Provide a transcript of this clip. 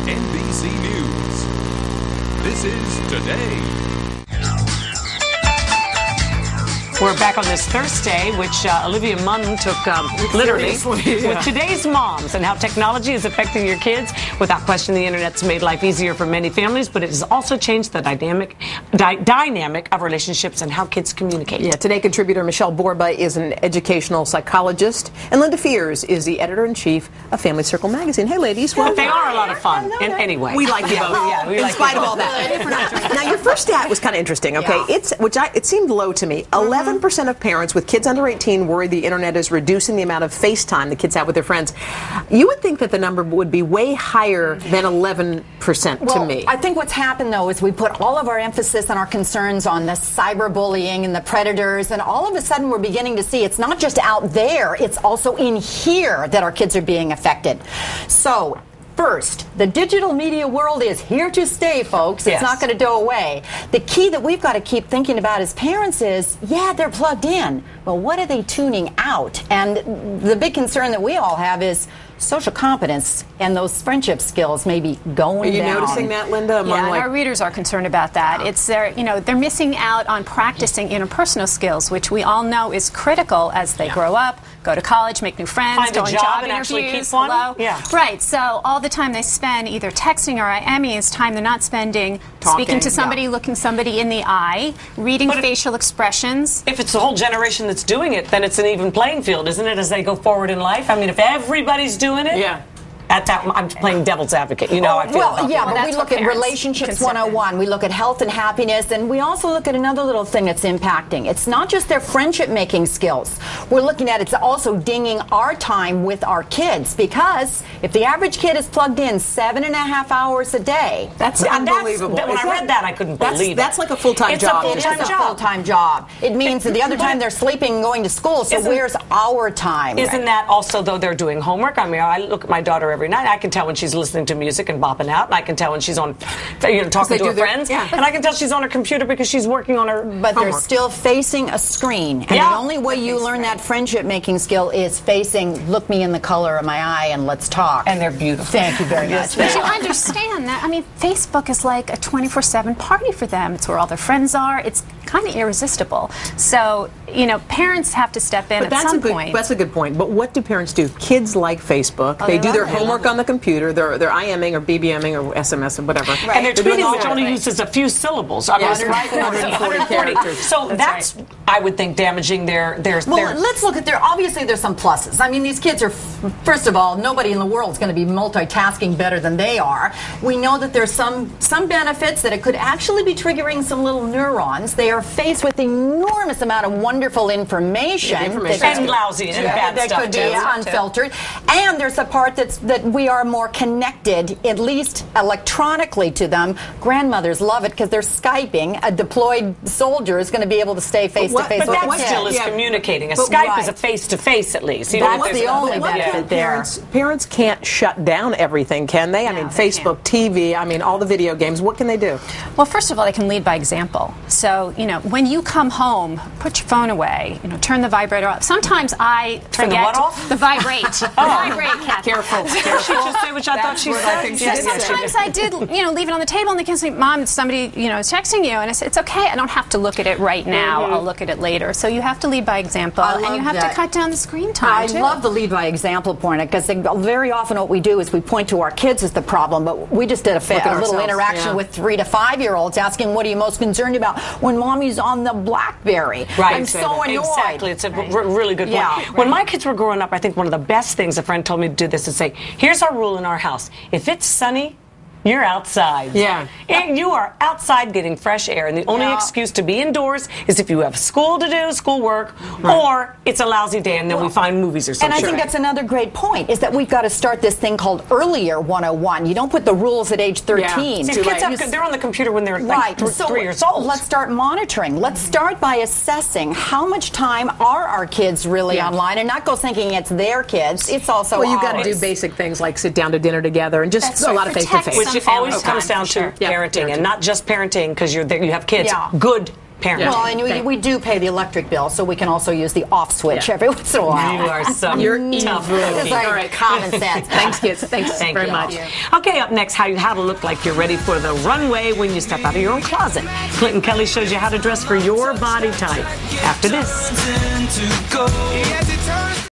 NBC News. This is Today. We're back on this Thursday, which Olivia Munn took literally with today's moms and how technology is affecting your kids. Without question, the Internet's made life easier for many families, but it has also changed the dynamic of relationships and how kids communicate. Yeah, Today contributor Michelle Borba is an educational psychologist, and Linda Fears is the editor-in-chief of Family Circle magazine. Hey, ladies. Well, they are a lot of fun. Anyway, we like you both. Yeah, we in like spite of all that. Now, your first stat was kind of interesting. Okay, it seemed low to me. 11% of parents with kids under 18 worry the internet is reducing the amount of FaceTime the kids have with their friends. You would think that the number would be way higher than 11% to me. I think what's happened, though, is we put all of our emphasis and our concerns on the cyberbullying and the predators, and all of a sudden we're beginning to see it's not just out there, it's also in here that our kids are being affected. So, first, the digital media world is here to stay, folks. It's not going to go away. The key that we've got to keep thinking about as parents is, yeah, they're plugged in. Well, what are they tuning out? And the big concern that we all have is social competence and those friendship skills may be going down. Are you noticing that, Linda? Yeah, our readers are concerned about that. It's they're missing out on practicing interpersonal skills, which we all know is critical as they grow up, go to college, make new friends, find a job and actually keep one. Right. So all the time they spend either texting or IMing is time they're not spending speaking to somebody, looking somebody in the eye, reading facial expressions. If it's the whole generation that's doing it, then it's an even playing field, isn't it, as they go forward in life? I mean, if everybody's doing it, at that, I'm playing devil's advocate. You know, I feel well, yeah, but we look at relationships 101. We look at health and happiness, and we also look at another little thing that's impacting. It's not just their friendship-making skills. We're looking at it's also dinging our time with our kids, because if the average kid is plugged in 7.5 hours a day, that's unbelievable. When I read that, I couldn't believe it. That's like a full-time job. It is a full-time job. It means that the other time they're sleeping and going to school, so where's our time? Isn't that also, though, they're doing homework? I mean, I look at my daughter every night. I can tell when she's listening to music and bopping out. And I can tell when she's on, talking to her friends. And I can tell she's on her computer because she's working on her But homework. They're still facing a screen. And the only way you learn that friendship-making skill is facing, look me in the color of my eye and let's talk. And they're beautiful. Thank you very much. But you understand that, I mean, Facebook is like a 24/7 party for them. It's where all their friends are. It's kind of irresistible. So, parents have to step in at some point. That's a good point. But what do parents do? Kids like Facebook. They do their homework on the computer. They're IMing or BBMing or SMS or whatever. Right. And they're tweeting, which only uses a few syllables. I mean, 140 characters. So that's I would think, damaging their let's look at obviously there's some pluses. I mean, these kids are, first of all, nobody in the world is going to be multitasking better than they are. We know that there's some benefits, that it could actually be triggering some little neurons. They are faced with enormous amount of wonderful information. And lousy and bad stuff. That could be unfiltered. And there's a part that we are more connected, at least electronically, to them. Grandmothers love it because they're Skyping. A deployed soldier is going to be able to stay face to face with But that still is communicating. A Skype is a face to face, at least. That's the only benefit there. Parents can't shut down everything, can they? I mean, Facebook, TV, I mean, all the video games. What can they do? Well, first of all, they can lead by example. So, when you come home, put your phone away, turn the vibrator off. Sometimes I turn the what off? The vibrate. The vibrate, Kathy. Careful. She just say what I thought she said. Sometimes I did, leave it on the table, and they can say, Mom, somebody, is texting you. And I said, it's okay. I don't have to look at it right now. I'll look at it later. So you have to lead by example, and you have to cut down the screen time, I love the lead by example point, because very often what we do is we point to our kids as the problem, but we just did a little interaction with 3 to 5 year olds asking, what are you most concerned about when mommy's on the BlackBerry? Right. I'm so annoyed. Exactly. It's a really good point. When my kids were growing up, I think one of the best things, a friend told me to do this, is say, here's our rule in our house. If it's sunny, you're outside. Yeah. And you are outside getting fresh air, and the only excuse to be indoors is if you have school to do, schoolwork, or it's a lousy day, and then we find movies or something. And I think that's another great point, is that we've got to start this thing called Earlier 101. You don't put the rules at age 13. See, kids they're on the computer when they're like 3 years old. Let's start monitoring. Let's start by assessing how much time are our kids really online, and not go thinking it's their kids. It's also you've got to do basic things like sit down to dinner together and just a lot of face-to-face. Which always comes down to parenting, and not just parenting because you have kids. Good parent. Well, and we do pay the electric bill, so we can also use the off switch every once in a while. You are so tough. It's like All right. common sense. Thanks, kids. Thanks very much. Okay, up next, how to look like you're ready for the runway when you step out of your own closet. Clinton Kelly shows you how to dress for your body type. After this.